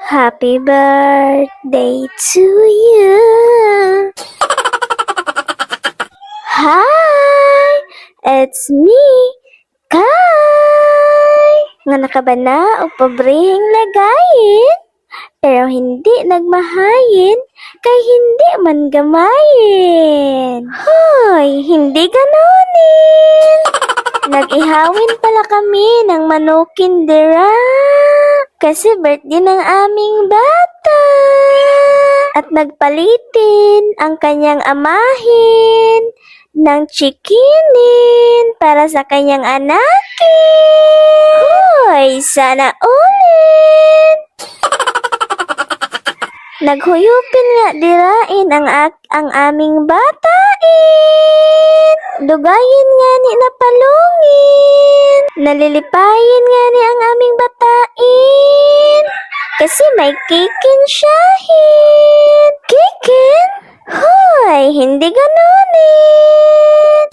Happy birthday to you. Hi! It's me, Kai! Nga nakabana o pabreheng lagayin, pero hindi nagmahayin, kay hindi man gamayin. Hoy, hindi ganunin! Nag-ihawin pala kami ng manukin dira. Kasi birthday ng aming bata. At nagpalitin ang kanyang amahin ng chikinin para sa kanyang anakin. Hoy, sana ulit! Naghuyupin nga dirain ang aming batain. Dugayin nga ni napalungin. Nalilipayin nga ni ang aming batain. Kasi may kikin siyahin. Kikin? Hoy, hindi ganunin.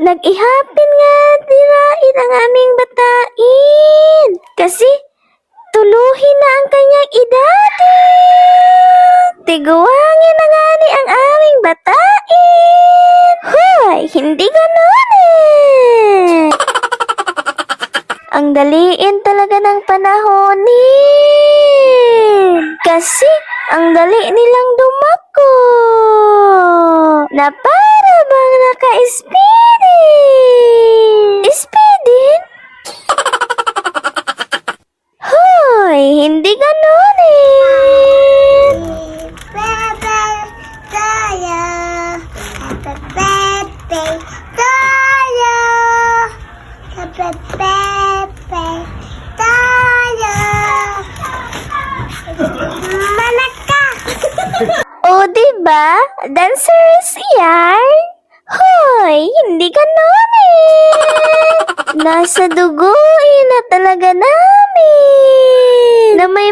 Nag-ihapin nga dirain ang aming batain. Kasi tuluhin na ang kanyang edadin. Tiguangin na nga ni ang aming batain. Hoy, hindi ganunin. Ang daliin talaga ng panahonin. Kasi ang dali nilang dumako. Na para bang naka-speeding. Speeding? Hoy, hindi ganunin. O, diba? Dancerous yan? Hoy, hindi ganunin. Nasa duguin na talaga namin na may